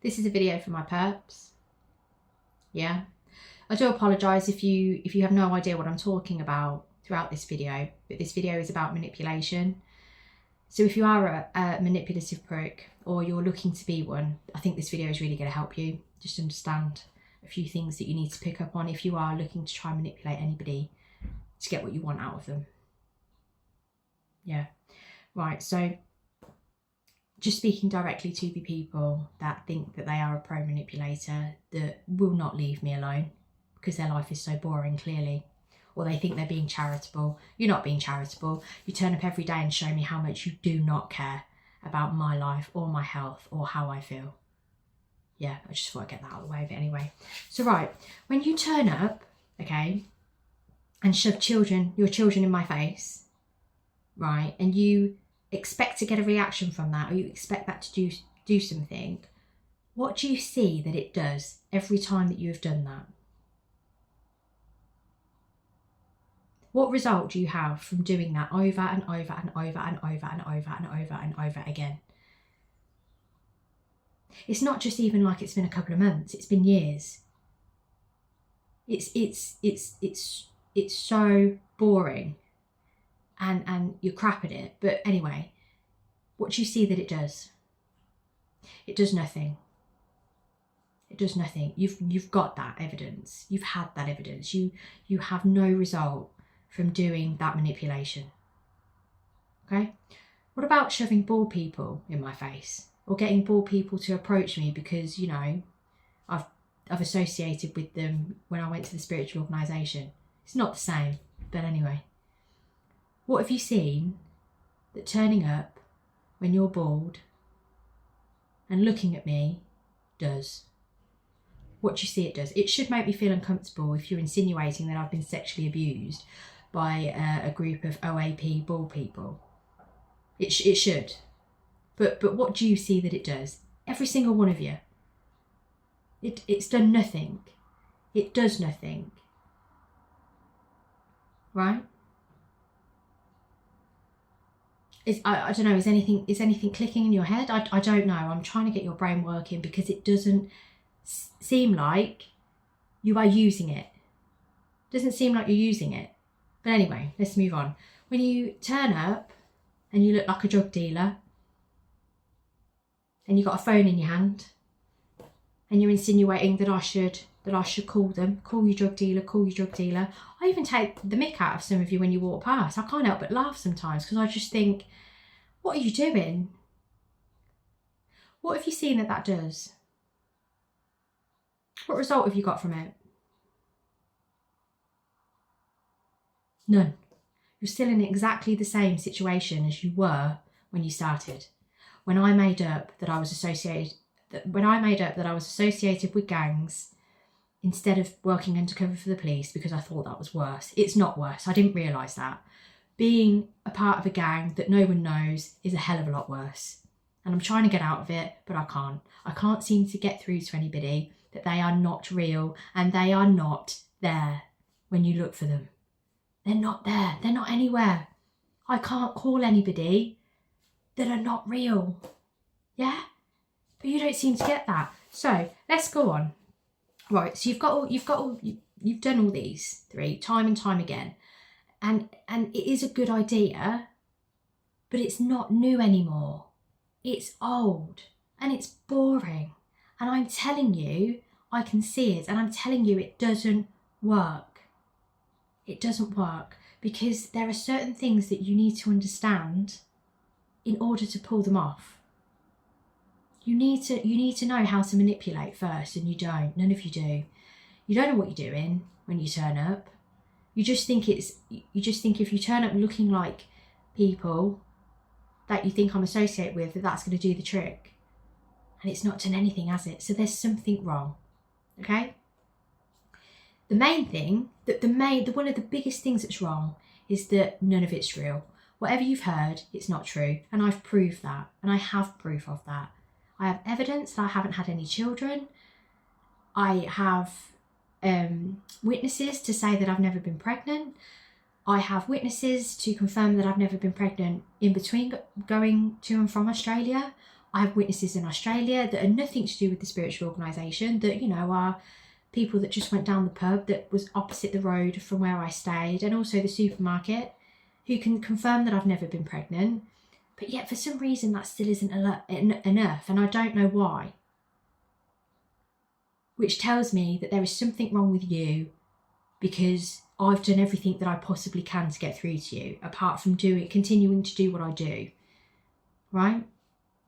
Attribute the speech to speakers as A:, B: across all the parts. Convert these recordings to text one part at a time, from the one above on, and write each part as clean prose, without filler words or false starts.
A: This is a video for my perps. Yeah. I do apologise if you have no idea what I'm talking about throughout this video, but this video is about manipulation. So if you are a manipulative prick or you're looking to be one, I think this video is really going to help you just understand a few things that you need to pick up on if you are looking to try and manipulate anybody to get what you want out of them. Yeah. Right, so just speaking directly to the people that think that they are a pro manipulator that will not leave me alone because their life is so boring, clearly, or they think they're being charitable. You're not being charitable. You turn up every day and show me how much you do not care about my life or my health or how I feel. Yeah, I just thought I'd get that out of the way, but anyway. So right, when you turn up, okay, and shove your children in my face, right, and you expect to get a reaction from that, or you expect that to do something, what do you see that it does every time that you have done that? What result do you have from doing that over and over and over and over and over and over and over again? It's not just even like it's been a couple of months, it's been years. It's so boring and you're crap at it. But anyway, what do you see that it does? It does nothing. It does nothing. You've got that evidence. You've had that evidence. You have no result from doing that manipulation. Okay? What about shoving bald people in my face? Or getting bald people to approach me because, you know, I've associated with them when I went to the spiritual organisation. It's not the same, but anyway. What have you seen that turning up when you're bald and looking at me does? What do you see it does? It should make me feel uncomfortable if you're insinuating that I've been sexually abused by a group of OAP bald people. It should. But what do you see that it does? Every single one of you. It's done nothing. It does nothing. Right? I don't know, is anything clicking in your head? I don't know. I'm trying to get your brain working because it doesn't seem like you are using it. Doesn't seem like you're using it. But anyway, let's move on. When you turn up and you look like a drug dealer and you've got a phone in your hand and you're insinuating that I should call you drug dealer. I even take the mick out of some of you when you walk past. I can't help but laugh sometimes because I just think, what are you doing? What have you seen that does? What result have you got from it? None. You're still in exactly the same situation as you were when you started. When I made up that I was associated with gangs instead of working undercover for the police because I thought that was worse. It's not worse. I didn't realise that. Being a part of a gang that no one knows is a hell of a lot worse. And I'm trying to get out of it, but I can't. I can't seem to get through to anybody that they are not real and they are not there when you look for them. They're not there. They're not anywhere. I can't call anybody that are not real. Yeah? But you don't seem to get that. So let's go on. Right, so you've done all these three time and time again. And it is a good idea, but it's not new anymore. It's old and it's boring. And I'm telling you, I can see it, and I'm telling you it doesn't work. It doesn't work because there are certain things that you need to understand in order to pull them off. You need to know how to manipulate first, and you don't. None of you do. You don't know what you're doing when you turn up. You just think if you turn up looking like people that you think I'm associated with, that's going to do the trick. And it's not done anything, has it? So there's something wrong. Okay? The main thing, one of the biggest things that's wrong is that none of it's real. Whatever you've heard, it's not true. And I've proved that. And I have proof of that. I have evidence that I haven't had any children. I have witnesses to say that I've never been pregnant. I have witnesses to confirm that I've never been pregnant in between going to and from Australia. I have witnesses in Australia that are nothing to do with the spiritual organisation, that, you know, are people that just went down the pub that was opposite the road from where I stayed, and also the supermarket, who can confirm that I've never been pregnant. But yet for some reason that still isn't enough, and I don't know why. Which tells me that there is something wrong with you, because I've done everything that I possibly can to get through to you, apart from continuing to do what I do. Right?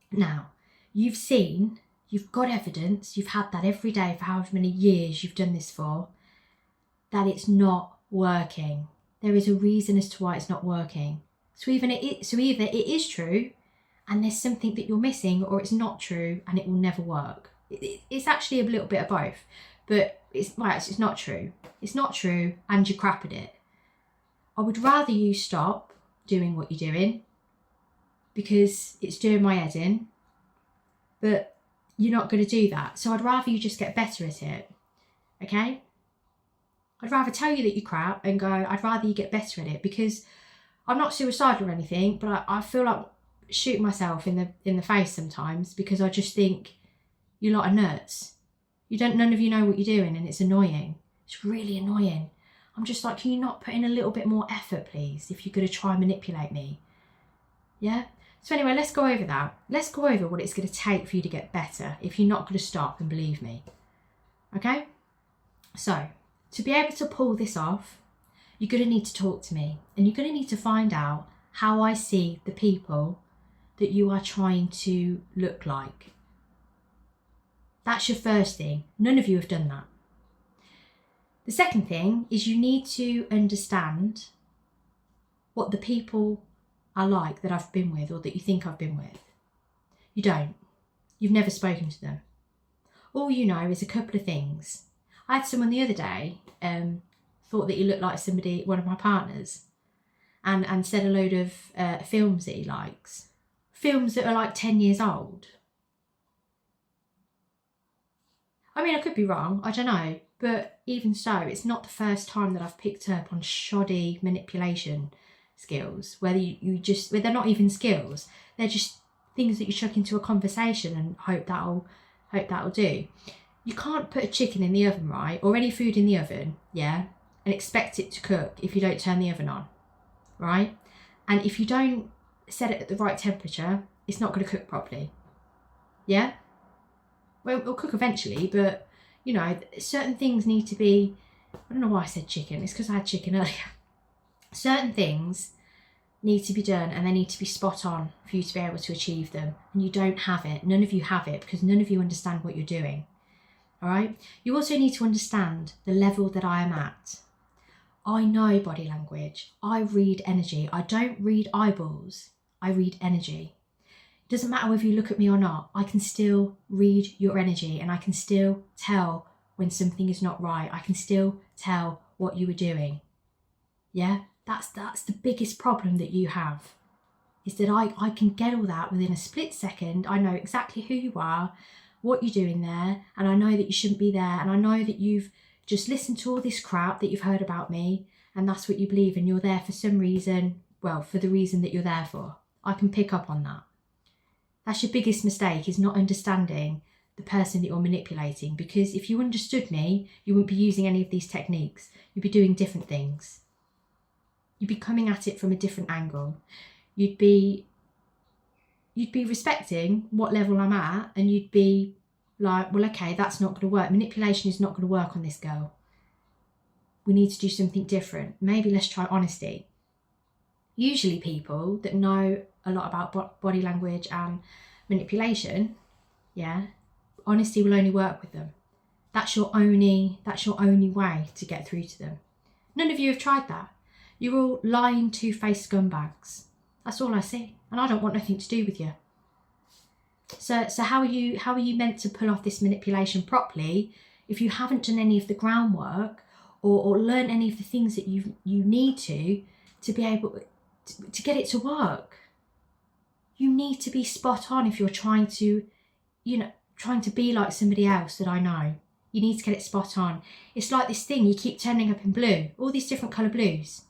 A: Now, you've got evidence, you've had that every day for however many years you've done this for, that it's not working. There is a reason as to why it's not working. So either it is true and there's something that you're missing, or it's not true and it will never work. It's actually a little bit of both, but it's not true. It's not true and you're crap at it. I would rather you stop doing what you're doing, because it's doing my head in, but you're not going to do that. So I'd rather you just get better at it, okay? I'd rather tell you that you're crap and go, I'd rather you get better at it, because I'm not suicidal or anything, but I feel like shooting myself in the face sometimes, because I just think, you lot are nuts. None of you know what you're doing, and it's annoying. It's really annoying. I'm just like, can you not put in a little bit more effort, please, if you're going to try and manipulate me? Yeah? So anyway, let's go over that. Let's go over what it's going to take for you to get better if you're not going to stop and believe me. Okay? So, to be able to pull this off, you're going to need to talk to me, and you're going to need to find out how I see the people that you are trying to look like. That's your first thing. None of you have done that. The second thing is you need to understand what the people are like that I've been with, or that you think I've been with. You don't. You've never spoken to them. All you know is a couple of things. I had someone the other day thought that he looked like one of my partners, and said a load of films that he likes. Films that are like 10 years old. I mean, I could be wrong, I don't know, but even so, it's not the first time that I've picked up on shoddy manipulation skills, where they're not even skills, they're just things that you chuck into a conversation and hope that'll do. You can't put a chicken in the oven, right, or any food in the oven, yeah, and expect it to cook if you don't turn the oven on, right? And if you don't set it at the right temperature, it's not going to cook properly, yeah? Well, it'll cook eventually, but, you know, certain things need to be, I don't know why I said chicken, it's because I had chicken earlier. Certain things need to be done, and they need to be spot on for you to be able to achieve them. And you don't have it. None of you have it, because none of you understand what you're doing. All right? You also need to understand the level that I am at. I know body language. I read energy. I don't read eyeballs. I read energy. It doesn't matter whether you look at me or not. I can still read your energy, and I can still tell when something is not right. I can still tell what you are doing. Yeah? That's the biggest problem that you have, is that I can get all that within a split second. I know exactly who you are, what you're doing there, and I know that you shouldn't be there, and I know that you've just listened to all this crap that you've heard about me, and that's what you believe, and you're there for some reason, well, for the reason that you're there for. I can pick up on that. That's your biggest mistake, is not understanding the person that you're manipulating, because if you understood me, you wouldn't be using any of these techniques. You'd be doing different things. You'd be coming at it from a different angle. You'd be respecting what level I'm at, and you'd be like, well, okay, that's not going to work. Manipulation is not going to work on this girl. We need to do something different. Maybe let's try honesty. Usually people that know a lot about body language and manipulation, yeah, honesty will only work with them. That's your only way to get through to them. None of you have tried that. You're all lying, two-faced scumbags. That's all I see. And I don't want nothing to do with you. So how are you meant to pull off this manipulation properly if you haven't done any of the groundwork or learn any of the things that you need to be able to get it to work? You need to be spot on if you're trying to be like somebody else that I know. You need to get it spot on. It's like this thing, you keep turning up in blue, all these different colour blues.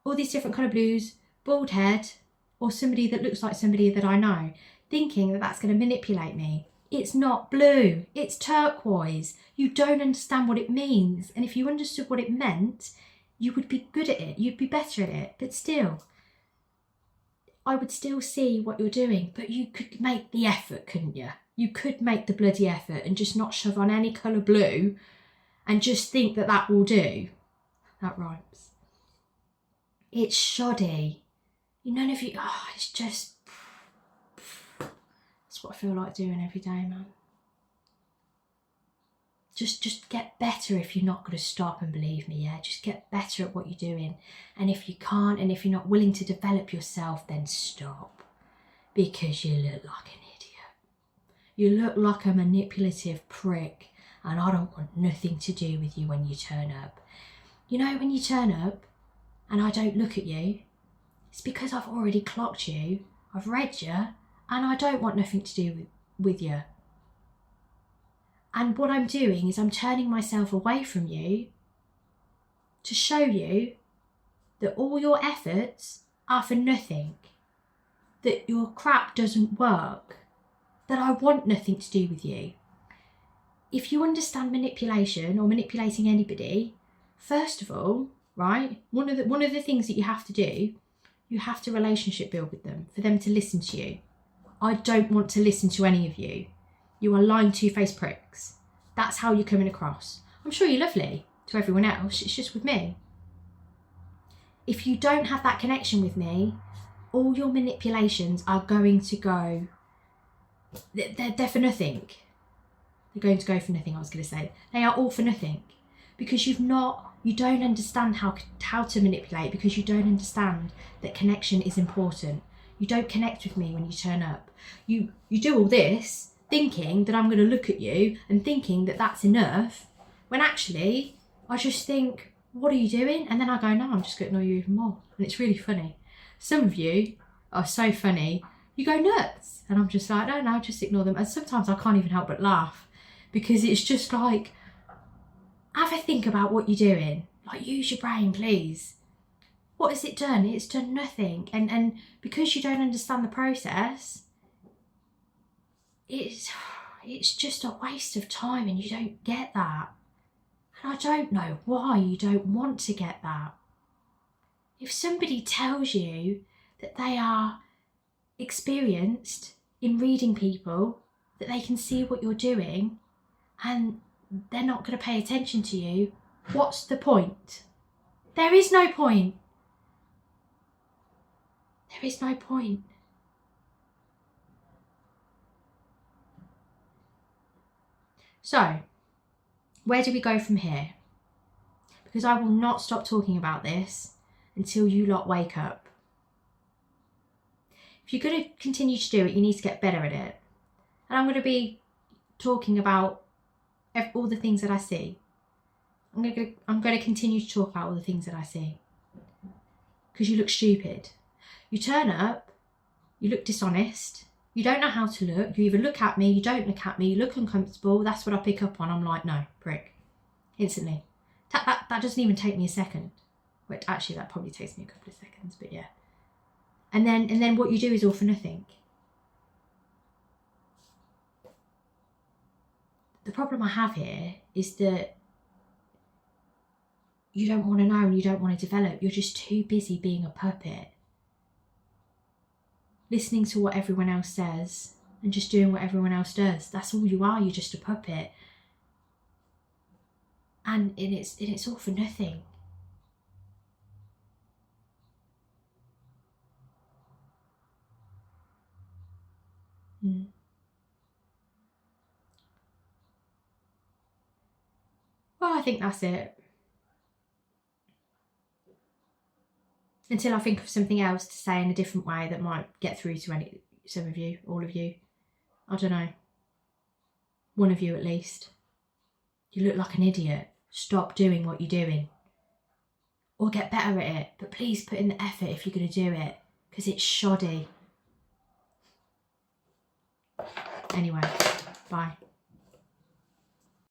A: All these different colour blues, bald head, or somebody that looks like somebody that I know. thinking that that's going to manipulate me. It's not blue, it's turquoise. You don't understand what it means. And if you understood what it meant, you would be good at it, you'd be better at it. But still, I would still see what you're doing, but you could make the effort, couldn't you? You could make the bloody effort and just not shove on any colour blue and just think that that will do. That rhymes. It's shoddy. None of you, it's just, that's what I feel like doing every day, man. Just get better if you're not going to stop and believe me, yeah? Just get better at what you're doing. And if you can't, and if you're not willing to develop yourself, then stop. Because you look like an idiot. You look like a manipulative prick. And I don't want nothing to do with you when you turn up. You know, when you turn up and I don't look at you, it's because I've already clocked you, I've read you, and I don't want nothing to do with you. And what I'm doing is I'm turning myself away from you to show you that all your efforts are for nothing, that your crap doesn't work, that I want nothing to do with you. If you understand manipulation or manipulating anybody, first of all, right, one of the things that you have to do, you have to relationship build with them for them to listen to you. I don't want to listen to any of you. You are lying, two-faced pricks. That's how you're coming across. I'm sure you're lovely to everyone else. It's just with me. If you don't have that connection with me, all your manipulations are going to go, they're for nothing. They're going to go for nothing, I was going to say. They are all for nothing. Because you don't understand how to manipulate, because you don't understand that connection is important. You don't connect with me when you turn up. You do all this thinking that I'm going to look at you and thinking that that's enough, when actually I just think, what are you doing? And then I go, no, I'm just going to annoy you even more. And it's really funny. Some of you are so funny, you go nuts. And I'm just like, no, just ignore them. And sometimes I can't even help but laugh, because it's just like, have a think about what you're doing. Like, use your brain, please. What has it done? It's done nothing. And because you don't understand the process, it's just a waste of time, and you don't get that. And I don't know why you don't want to get that. If somebody tells you that they are experienced in reading people, that they can see what you're doing, and they're not going to pay attention to you, what's the point? There is no point. There is no point. So, where do we go from here? Because I will not stop talking about this until you lot wake up. If you're going to continue to do it, you need to get better at it. And I'm going to be talking about all the things that I see. I'm going to continue to talk about all the things that I see. Because you look stupid. You turn up, you look dishonest, you don't know how to look, you either look at me, you don't look at me, you look uncomfortable, that's what I pick up on. I'm like, no, prick. Instantly. That doesn't even take me a second. Which actually that probably takes me a couple of seconds, but yeah. And then what you do is all for nothing. The problem I have here is that you don't want to know and you don't want to develop. You're just too busy being a puppet. Listening to what everyone else says and just doing what everyone else does. That's all you are. You're just a puppet. And it's all for nothing. Well, I think that's it. Until I think of something else to say in a different way that might get through to some of you, all of you. I don't know. One of you at least. You look like an idiot. Stop doing what you're doing. Or get better at it. But please put in the effort if you're going to do it. Because it's shoddy. Anyway, bye.